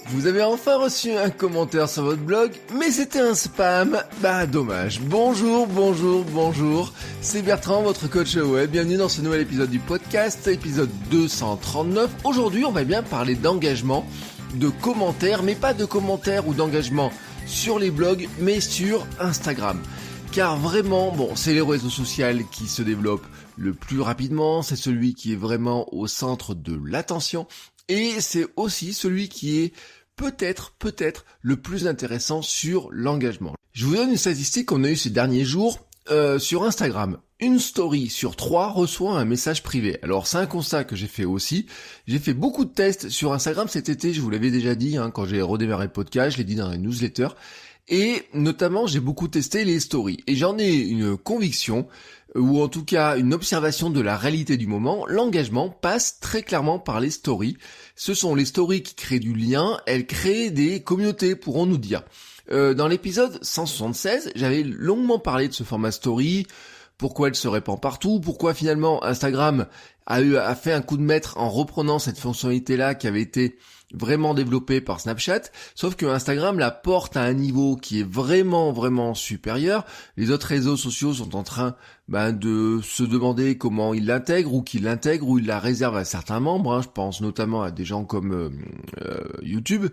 Vous avez enfin reçu un commentaire sur votre blog, mais c'était un spam. Bah dommage. Bonjour, c'est Bertrand, votre coach web. Bienvenue dans ce nouvel épisode du podcast, épisode 239. Aujourd'hui, on va bien parler d'engagement, de commentaires, mais pas de commentaires ou d'engagement sur les blogs, mais sur Instagram. Car vraiment, c'est le réseau social qui se développe le plus rapidement, c'est celui qui est vraiment au centre de l'attention, et c'est aussi celui qui est peut-être le plus intéressant sur l'engagement. Je vous donne une statistique qu'on a eue ces derniers jours sur Instagram. Une story sur 3 reçoit un message privé. Alors c'est un constat que j'ai fait aussi. J'ai fait beaucoup de tests sur Instagram cet été, je vous l'avais déjà dit quand j'ai redémarré le podcast, je l'ai dit dans les newsletters. Et notamment, j'ai beaucoup testé les stories. Et j'en ai une conviction, ou en tout cas une observation de la réalité du moment. L'engagement passe très clairement par les stories. Ce sont les stories qui créent du lien, elles créent des communautés, pourrons-nous dire. Dans l'épisode 176, j'avais longuement parlé de ce format story, pourquoi elle se répand partout, pourquoi finalement Instagram a fait un coup de maître en reprenant cette fonctionnalité-là qui avait été vraiment développée par Snapchat, sauf que Instagram la porte à un niveau qui est vraiment supérieur. Les autres réseaux sociaux sont en train de se demander comment ils l'intègrent, ou qu'ils l'intègrent, ou ils la réservent à certains membres, je pense notamment à des gens comme YouTube.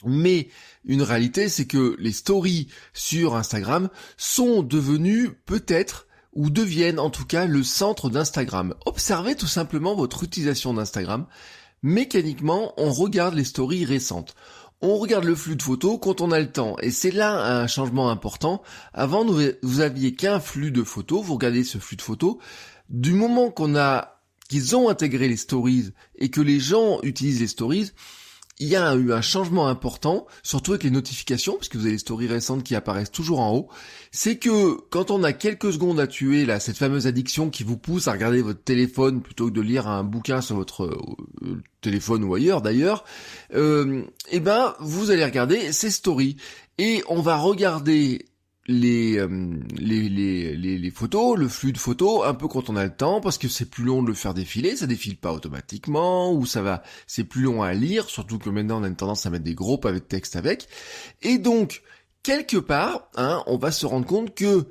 Mais une réalité, c'est que les stories sur Instagram sont devenues peut-être, ou deviennent en tout cas, le centre d'Instagram. Observez tout simplement votre utilisation d'Instagram. Mécaniquement, on regarde les stories récentes. On regarde le flux de photos quand on a le temps. Et c'est là un changement important. Avant, vous aviez qu'un flux de photos. Vous regardez ce flux de photos. Du moment qu'ils ont intégré les stories et que les gens utilisent les stories, il y a eu un changement important, surtout avec les notifications, parce que vous avez les stories récentes qui apparaissent toujours en haut. C'est que quand on a quelques secondes à tuer, là, cette fameuse addiction qui vous pousse à regarder votre téléphone plutôt que de lire un bouquin sur votre téléphone ou ailleurs d'ailleurs, vous allez regarder ces stories. Et on va regarder les photos, le flux de photos, un peu quand on a le temps, parce que c'est plus long de le faire défiler, ça défile pas automatiquement, ou c'est plus long à lire, surtout que maintenant on a une tendance à mettre des gros pavés de texte avec. Et donc, quelque part, on va se rendre compte que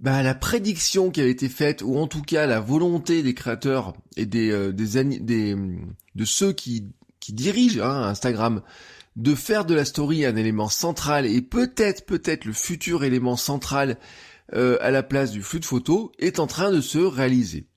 la prédiction qui avait été faite, ou en tout cas la volonté des créateurs et de ceux qui dirigent Instagram, de faire de la story un élément central et peut-être le futur élément central à la place du flux de photos est en train de se réaliser.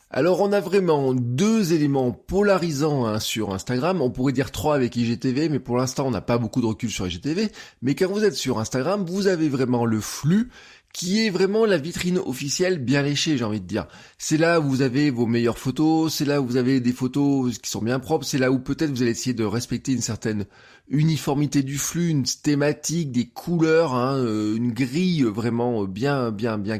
Alors on a vraiment 2 éléments polarisants sur Instagram, on pourrait dire 3 avec IGTV, mais pour l'instant on n'a pas beaucoup de recul sur IGTV, mais quand vous êtes sur Instagram, vous avez vraiment le flux qui est vraiment la vitrine officielle bien léchée, j'ai envie de dire. C'est là où vous avez vos meilleures photos, c'est là où vous avez des photos qui sont bien propres, c'est là où peut-être vous allez essayer de respecter une certaine uniformité du flux, une thématique, des couleurs, une grille vraiment bien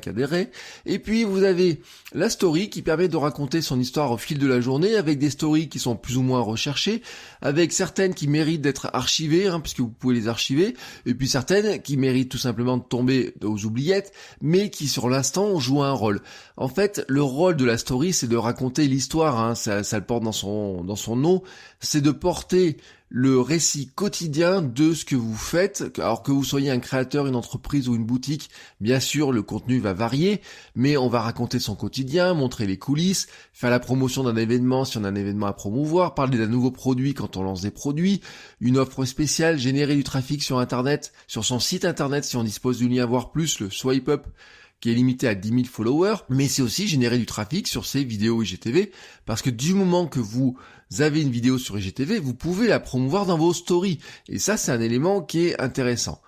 cadrée. Et puis vous avez la story qui permet de raconter son histoire au fil de la journée, avec des stories qui sont plus ou moins recherchées, avec certaines qui méritent d'être archivées, puisque vous pouvez les archiver, et puis certaines qui méritent tout simplement de tomber aux oubliettes, mais qui sur l'instant jouent un rôle. En fait, le rôle de la story, c'est de raconter l'histoire, ça le porte dans son nom, c'est de porter le récit quotidien de ce que vous faites. Alors que vous soyez un créateur, une entreprise ou une boutique, bien sûr le contenu va varier, mais on va raconter son quotidien, montrer les coulisses, faire la promotion d'un événement si on a un événement à promouvoir, parler d'un nouveau produit quand on lance des produits, une offre spéciale, générer du trafic sur internet, sur son site internet si on dispose du lien voir plus, le swipe up, qui est limité à 10 000 followers, mais c'est aussi générer du trafic sur ces vidéos IGTV, parce que du moment que vous avez une vidéo sur IGTV, vous pouvez la promouvoir dans vos stories, et ça c'est un élément qui est intéressant.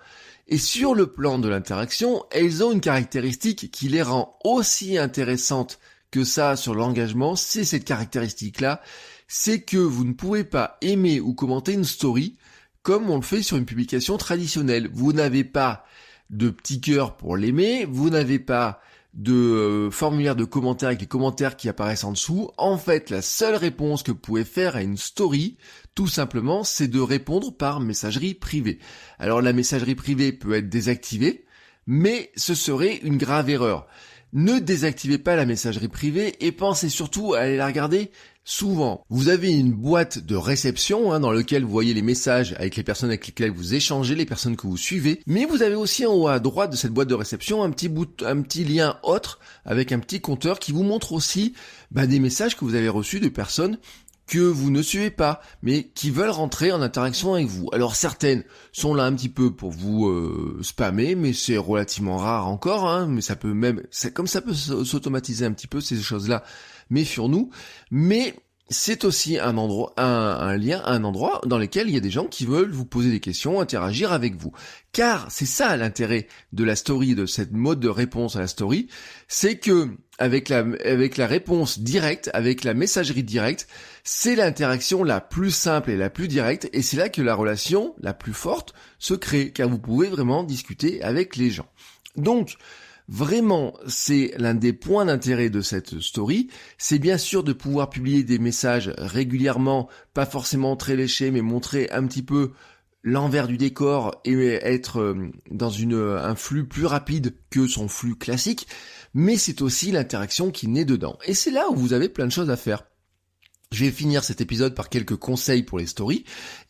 Et sur le plan de l'interaction, elles ont une caractéristique qui les rend aussi intéressantes que ça sur l'engagement, c'est cette caractéristique-là, c'est que vous ne pouvez pas aimer ou commenter une story comme on le fait sur une publication traditionnelle. Vous n'avez pas de petit cœur pour l'aimer, vous n'avez pas de formulaire de commentaires avec les commentaires qui apparaissent en dessous. En fait, la seule réponse que vous pouvez faire à une story, tout simplement, c'est de répondre par messagerie privée. Alors la messagerie privée peut être désactivée, mais ce serait une grave erreur. Ne désactivez pas la messagerie privée et pensez surtout à aller la regarder souvent, vous avez une boîte de réception dans laquelle vous voyez les messages avec les personnes avec lesquelles vous échangez, les personnes que vous suivez, mais vous avez aussi en haut à droite de cette boîte de réception un petit lien autre avec un petit compteur qui vous montre aussi des messages que vous avez reçus de personnes que vous ne suivez pas, mais qui veulent rentrer en interaction avec vous. Alors certaines sont là un petit peu pour vous spammer, mais c'est relativement rare encore, mais ça peut même, comme ça peut s'automatiser un petit peu ces choses-là, méfions-nous, mais c'est aussi un endroit dans lequel il y a des gens qui veulent vous poser des questions, interagir avec vous. Car c'est ça l'intérêt de la story, de cette mode de réponse à la story, c'est que avec la réponse directe, avec la messagerie directe, c'est l'interaction la plus simple et la plus directe, et c'est là que la relation la plus forte se crée, car vous pouvez vraiment discuter avec les gens. Donc, vraiment, c'est l'un des points d'intérêt de cette story, c'est bien sûr de pouvoir publier des messages régulièrement, pas forcément très léchés, mais montrer un petit peu l'envers du décor et être dans un flux plus rapide que son flux classique, mais c'est aussi l'interaction qui naît dedans. Et c'est là où vous avez plein de choses à faire. Je vais finir cet épisode par quelques conseils pour les stories,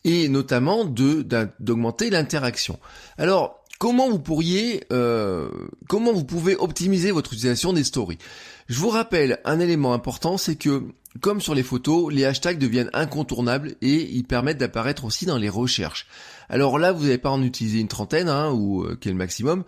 et notamment d'augmenter l'interaction. Alors, comment vous pouvez optimiser votre utilisation des stories? Je vous rappelle un élément important, c'est que, comme sur les photos, les hashtags deviennent incontournables et ils permettent d'apparaître aussi dans les recherches. Alors là, vous n'allez pas en utiliser une trentaine, qui est le maximum.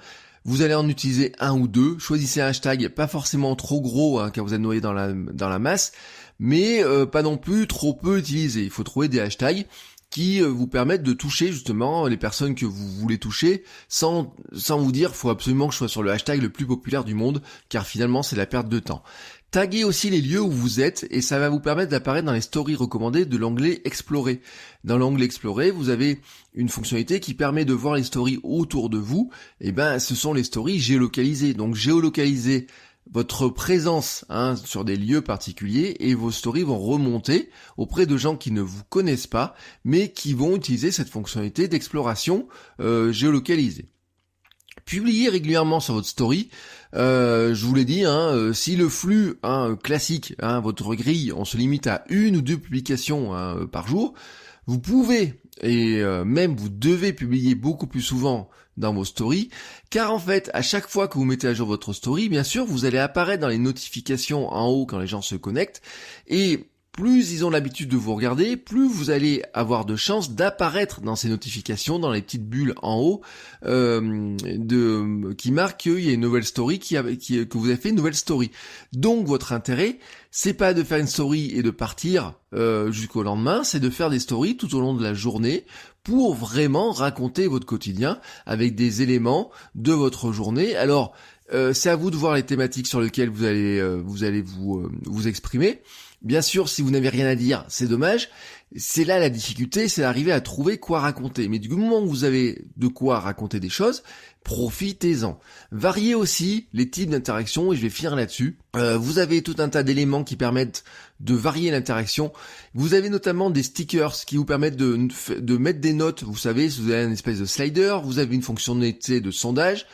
Vous allez en utiliser un ou deux. Choisissez un hashtag pas forcément trop gros, car vous êtes noyé dans la masse, mais pas non plus trop peu utilisé. Il faut trouver des hashtags qui vous permettent de toucher justement les personnes que vous voulez toucher sans vous dire faut absolument que je sois sur le hashtag le plus populaire du monde, car finalement c'est la perte de temps. Taguez aussi les lieux où vous êtes et ça va vous permettre d'apparaître dans les stories recommandées de l'onglet Explorer. Dans l'onglet Explorer, vous avez une fonctionnalité qui permet de voir les stories autour de vous. Ce sont les stories géolocalisées. Donc géolocaliser votre présence sur des lieux particuliers et vos stories vont remonter auprès de gens qui ne vous connaissent pas, mais qui vont utiliser cette fonctionnalité d'exploration géolocalisée. Publiez régulièrement sur votre story. Je vous l'ai dit, si le flux classique, votre grille, on se limite à 1 ou 2 publications par jour, vous pouvez et même vous devez publier beaucoup plus souvent dans vos stories, car en fait, à chaque fois que vous mettez à jour votre story, bien sûr, vous allez apparaître dans les notifications en haut quand les gens se connectent, et plus ils ont l'habitude de vous regarder, plus vous allez avoir de chances d'apparaître dans ces notifications, dans les petites bulles en haut, qui marquent qu'il y a une nouvelle story, que vous avez fait une nouvelle story. Donc votre intérêt, c'est pas de faire une story et de partir jusqu'au lendemain, c'est de faire des stories tout au long de la journée pour vraiment raconter votre quotidien avec des éléments de votre journée. Alors, c'est à vous de voir les thématiques sur lesquelles vous allez vous exprimer. Bien sûr, si vous n'avez rien à dire, c'est dommage. C'est là la difficulté, c'est d'arriver à trouver quoi raconter. Mais du moment où vous avez de quoi raconter des choses, profitez-en. Variez aussi les types d'interactions, et je vais finir là-dessus. Vous avez tout un tas d'éléments qui permettent de varier l'interaction. Vous avez notamment des stickers qui vous permettent de mettre des notes. Vous savez, si vous avez une espèce de slider, vous avez une fonctionnalité de sondage,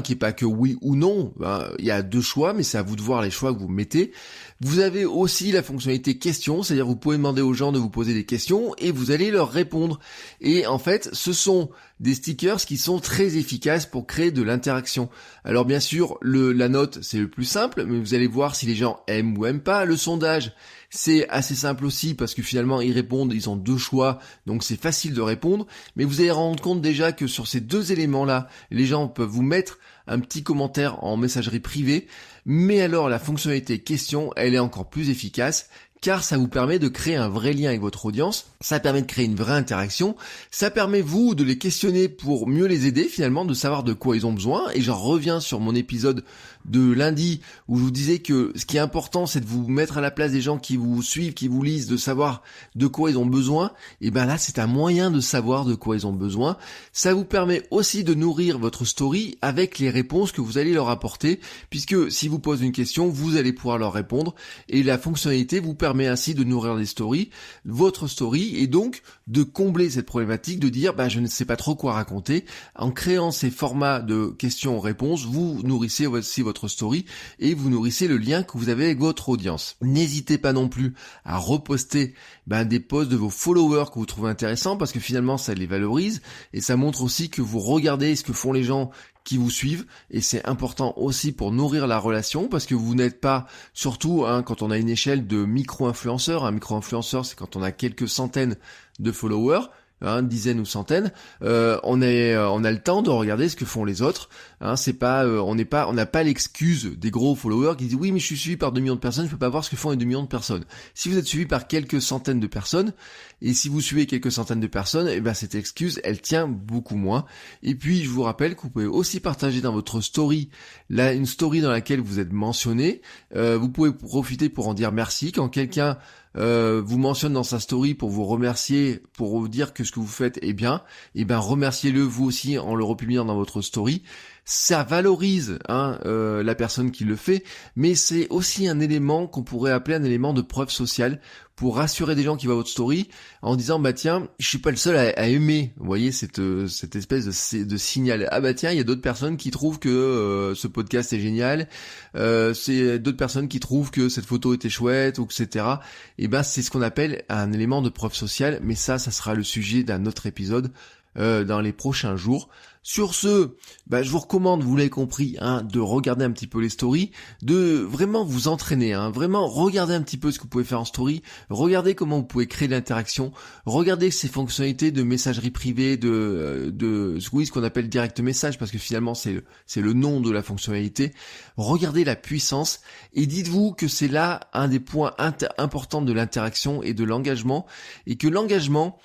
qui est pas que oui ou non. Il y a 2 choix, mais c'est à vous de voir les choix que vous mettez. Vous avez aussi la fonctionnalité questions, c'est-à-dire vous pouvez demander aux gens de vous poser des questions et vous allez leur répondre. Et en fait, ce sont des stickers qui sont très efficaces pour créer de l'interaction. Alors bien sûr, la note, c'est le plus simple, mais vous allez voir si les gens aiment ou aiment pas. Le sondage, c'est assez simple aussi parce que finalement, ils répondent, ils ont 2 choix, donc c'est facile de répondre. Mais vous allez rendre compte déjà que sur ces 2 éléments-là, les gens peuvent vous mettre un petit commentaire en messagerie privée. Mais alors, la fonctionnalité question, elle est encore plus efficace, car ça vous permet de créer un vrai lien avec votre audience, ça permet de créer une vraie interaction, ça permet vous de les questionner pour mieux les aider finalement, de savoir de quoi ils ont besoin, et j'en reviens sur mon épisode de lundi où je vous disais que ce qui est important c'est de vous mettre à la place des gens qui vous suivent, qui vous lisent, de savoir de quoi ils ont besoin, et ben là c'est un moyen de savoir de quoi ils ont besoin. Ça vous permet aussi de nourrir votre story avec les réponses que vous allez leur apporter, puisque si vous posez une question, vous allez pouvoir leur répondre, et la fonctionnalité vous permet permet ainsi de nourrir les stories, votre story, et donc de combler cette problématique de dire je ne sais pas trop quoi raconter. En créant ces formats de questions-réponses, vous nourrissez aussi votre story et vous nourrissez le lien que vous avez avec votre audience. N'hésitez pas non plus à reposter des posts de vos followers que vous trouvez intéressants, parce que finalement ça les valorise et ça montre aussi que vous regardez ce que font les gens qui vous suivent, et c'est important aussi pour nourrir la relation, parce que vous n'êtes pas, surtout quand on a une échelle de micro-influenceur, un micro-influenceur c'est quand on a quelques centaines de followers, dizaines ou centaines, on a le temps de regarder ce que font les autres. C'est pas, on n'a pas l'excuse des gros followers qui disent oui mais je suis suivi par 2 millions de personnes, je peux pas voir ce que font les 2 millions de personnes. Si vous êtes suivi par quelques centaines de personnes, et si vous suivez quelques centaines de personnes, cette excuse elle tient beaucoup moins. Et puis je vous rappelle que vous pouvez aussi partager dans votre story, une story dans laquelle vous êtes mentionné. Vous pouvez profiter pour en dire merci quand quelqu'un vous mentionne dans sa story pour vous remercier, pour vous dire que ce que vous faites est bien, remerciez-le vous aussi en le republiant dans votre story. Ça valorise la personne qui le fait, mais c'est aussi un élément qu'on pourrait appeler un élément de preuve sociale pour rassurer des gens qui voient votre story en disant tiens, je suis pas le seul à aimer, vous voyez cette espèce de signal. Tiens, il y a d'autres personnes qui trouvent que ce podcast est génial, c'est d'autres personnes qui trouvent que cette photo était chouette, ou etc. C'est ce qu'on appelle un élément de preuve sociale, mais ça sera le sujet d'un autre épisode dans les prochains jours. Sur ce, je vous recommande, vous l'avez compris, de regarder un petit peu les stories, de vraiment vous entraîner, vraiment regarder un petit peu ce que vous pouvez faire en story, regardez comment vous pouvez créer de l'interaction, regardez ces fonctionnalités de messagerie privée, de ce qu'on appelle direct message, parce que finalement c'est le nom de la fonctionnalité. Regardez la puissance et dites-vous que c'est là un des points importants de l'interaction et de l'engagement, et que l'engagement,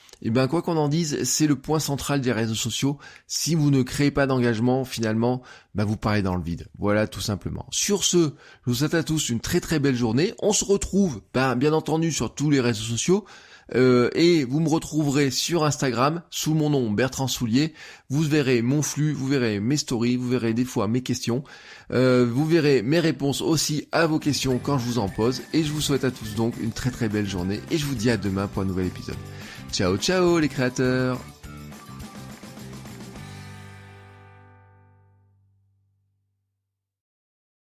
quoi qu'on en dise, c'est le point central des réseaux sociaux. Si vous ne créez pas d'engagement, finalement, vous parlez dans le vide. Voilà, tout simplement. Sur ce, je vous souhaite à tous une très très belle journée. On se retrouve, bien entendu, sur tous les réseaux sociaux. Et vous me retrouverez sur Instagram sous mon nom Bertrand Soulier. Vous verrez mon flux, vous verrez mes stories, vous verrez des fois mes questions, vous verrez mes réponses aussi à vos questions quand je vous en pose. Et je vous souhaite à tous donc une très très belle journée et je vous dis à demain pour un nouvel épisode. Ciao ciao les créateurs.